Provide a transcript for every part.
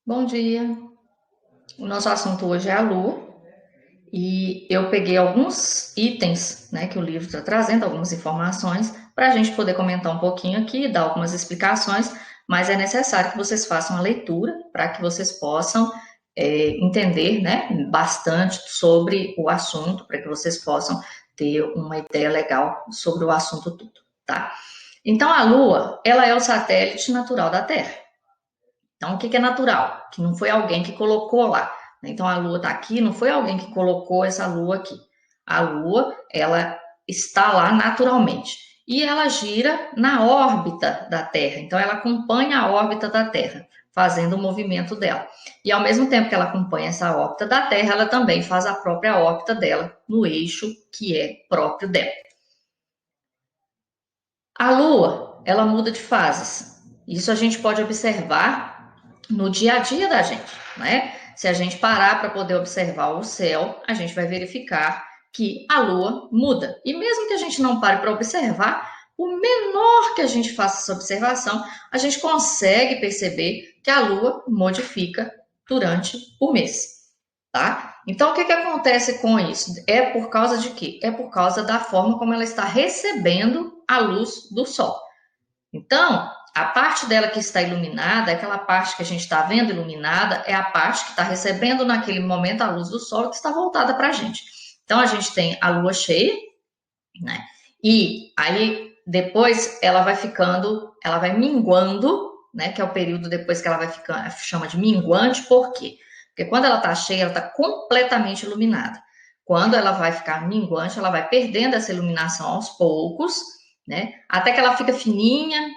Bom dia. O nosso assunto hoje é a Lua e eu peguei alguns itens, né, que o livro está trazendo, algumas informações, para a gente poder comentar um pouquinho aqui, dar algumas explicações, mas é necessário que vocês façam a leitura para que vocês possam entender, né, bastante sobre o assunto, para que vocês possam ter uma ideia legal sobre o assunto todo, tá? Então, a Lua, ela é o satélite natural da Terra. Então, o que é natural? Que não foi alguém que colocou lá. Então, a Lua está aqui, não foi alguém que colocou essa Lua aqui. A Lua, ela está lá naturalmente. E ela gira na órbita da Terra. Então, ela acompanha a órbita da Terra, fazendo o movimento dela. E ao mesmo tempo que ela acompanha essa órbita da Terra, ela também faz a própria órbita dela no eixo que é próprio dela. A Lua, ela muda de fases. Isso a gente pode observar no dia a dia da gente, né? Se a gente parar para poder observar o céu, a gente vai verificar que a Lua muda. E mesmo que a gente não pare para observar, o menor que a gente faça essa observação, a gente consegue perceber que a Lua modifica durante o mês, tá? Então, o que acontece com isso? É por causa de quê? É por causa da forma como ela está recebendo a luz do Sol. Então, a parte dela que está iluminada, aquela parte que a gente está vendo iluminada, é a parte que está recebendo naquele momento a luz do Sol que está voltada para a gente. Então, a gente tem a lua cheia, né? E aí, depois, ela vai ficando, ela vai minguando, né? Que é o período depois que ela vai ficando, chama de minguante, por quê? Porque quando ela está cheia, ela está completamente iluminada. Quando ela vai ficar minguante, ela vai perdendo essa iluminação aos poucos, né? Até que ela fica fininha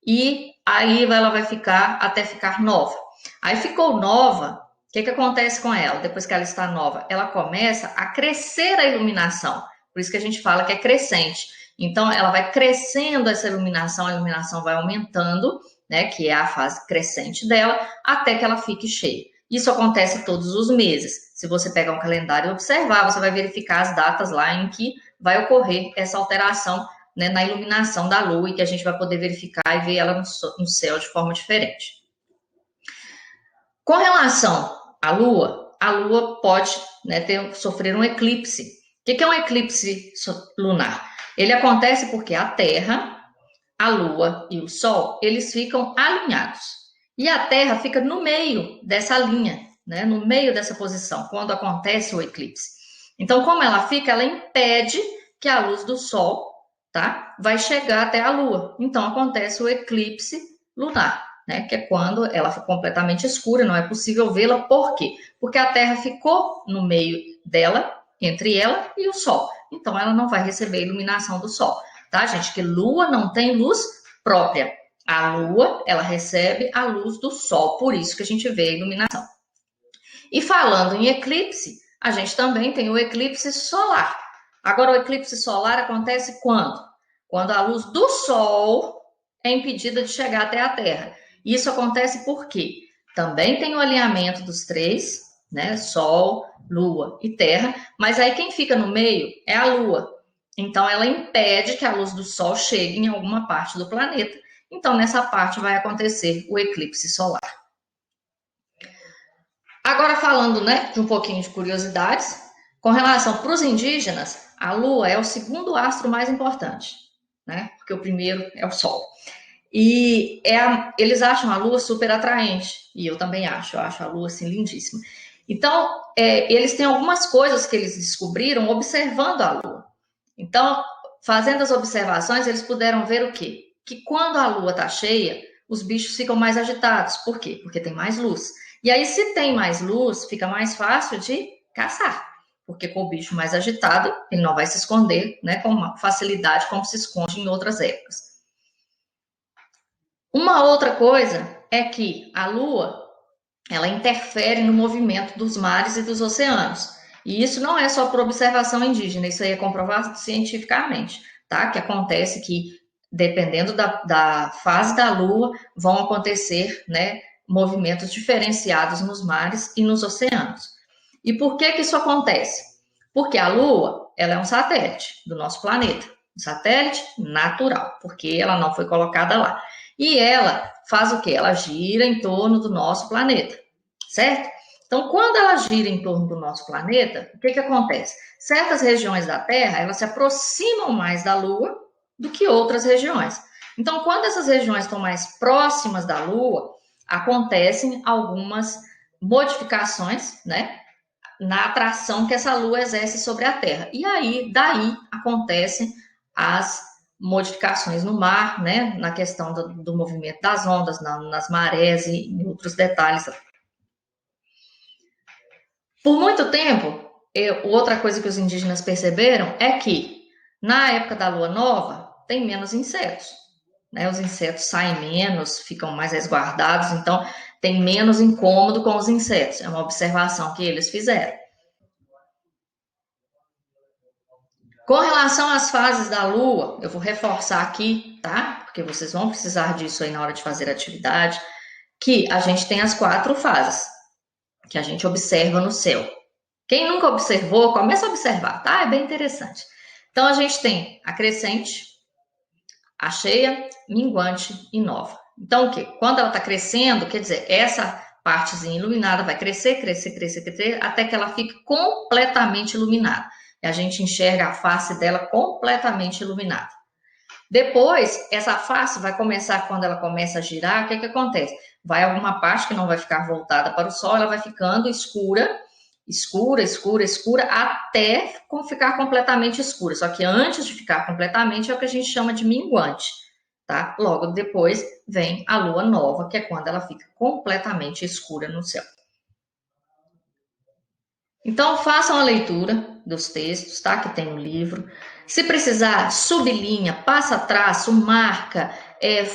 e aí ela vai ficar até ficar nova. Aí ficou nova, o que acontece com ela depois que ela está nova? Ela começa a crescer a iluminação. Por isso que a gente fala que é crescente. Então, ela vai crescendo essa iluminação, a iluminação vai aumentando, né, que é a fase crescente dela, até que ela fique cheia. Isso acontece todos os meses. Se você pegar um calendário e observar, você vai verificar as datas lá em que vai ocorrer essa alteração, né, na iluminação da lua e que a gente vai poder verificar e ver ela no céu de forma diferente. Com relação à lua pode, né, sofrer um eclipse. O que é um eclipse lunar? Ele acontece porque a Terra, a Lua e o Sol, eles ficam alinhados. E a Terra fica no meio dessa linha, né, no meio dessa posição, quando acontece o eclipse. Então, como ela fica, ela impede que a luz do Sol, tá, vai chegar até a Lua. Então, acontece o eclipse lunar, né, que é quando ela fica completamente escura, não é possível vê-la. Por quê? Porque a Terra ficou no meio dela, entre ela e o Sol. Então, ela não vai receber a iluminação do Sol, tá, gente? Que Lua não tem luz própria. A Lua, ela recebe a luz do Sol, por isso que a gente vê a iluminação. E falando em eclipse, a gente também tem o eclipse solar. Agora, o eclipse solar acontece quando? Quando a luz do Sol é impedida de chegar até a Terra. Isso acontece por quê? Também tem o alinhamento dos três, né? Sol, Lua e Terra, mas aí quem fica no meio é a Lua. Então, ela impede que a luz do Sol chegue em alguma parte do planeta. Então, nessa parte vai acontecer o eclipse solar. Agora, falando, né, de um pouquinho de curiosidades, com relação para os indígenas, a Lua é o segundo astro mais importante, né? Porque o primeiro é o Sol. E eles acham a Lua super atraente, e eu também acho, eu acho a Lua assim lindíssima. Então, eles têm algumas coisas que eles descobriram observando a Lua. Então, fazendo as observações, eles puderam ver o quê? Que quando a Lua está cheia, os bichos ficam mais agitados. Por quê? Porque tem mais luz. E aí, se tem mais luz, fica mais fácil de caçar. Porque com o bicho mais agitado, ele não vai se esconder, né, com facilidade, como se esconde em outras épocas. Uma outra coisa é que a Lua, ela interfere no movimento dos mares e dos oceanos. E isso não é só por observação indígena, isso aí é comprovado cientificamente, tá? Que acontece que, dependendo da fase da Lua, vão acontecer, né, movimentos diferenciados nos mares e nos oceanos. E por que isso acontece? Porque a Lua, ela é um satélite do nosso planeta, um satélite natural, porque ela não foi colocada lá. E ela faz o quê? Ela gira em torno do nosso planeta. certo? Então, quando ela gira em torno do nosso planeta, o que acontece? Certas regiões da Terra, elas se aproximam mais da Lua do que outras regiões. Então, quando essas regiões estão mais próximas da Lua, acontecem algumas modificações, né, na atração que essa Lua exerce sobre a Terra. E aí, daí, acontecem as modificações no mar, né, na questão do movimento das ondas, nas marés e em outros detalhes. Por muito tempo, outra coisa que os indígenas perceberam é que, na época da lua nova, tem menos insetos. Né? Os insetos saem menos, ficam mais resguardados, então tem menos incômodo com os insetos. É uma observação que eles fizeram. Com relação às fases da lua, eu vou reforçar aqui, tá? Porque vocês vão precisar disso aí na hora de fazer a atividade, que a gente tem as 4 fases que a gente observa no céu. Quem nunca observou, começa a observar, tá? É bem interessante. Então, a gente tem a crescente, a cheia, minguante e nova. Então, o quê? Quando ela está crescendo, quer dizer, essa partezinha iluminada vai crescer, crescer, crescer, crescer, até que ela fique completamente iluminada. E a gente enxerga a face dela completamente iluminada. Depois, essa face vai começar, quando ela começa a girar, o que acontece? Vai alguma parte que não vai ficar voltada para o sol, ela vai ficando escura, escura, escura, escura, até ficar completamente escura. Só que antes de ficar completamente é o que a gente chama de minguante, tá? Logo depois vem a lua nova, que é quando ela fica completamente escura no céu. Então, façam a leitura dos textos, tá? Que tem no livro. Se precisar, sublinha, passa traço, marca,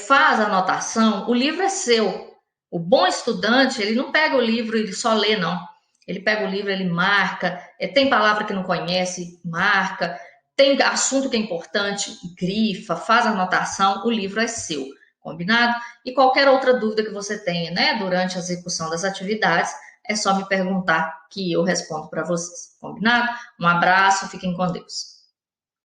faz anotação. O livro é seu. O bom estudante, ele não pega o livro e ele só lê, não. Ele pega o livro, ele marca. Tem palavra que não conhece, marca. Tem assunto que é importante, grifa, faz anotação. O livro é seu, combinado? E qualquer outra dúvida que você tenha, né, durante a execução das atividades, é só me perguntar que eu respondo para vocês. Combinado? Um abraço, fiquem com Deus.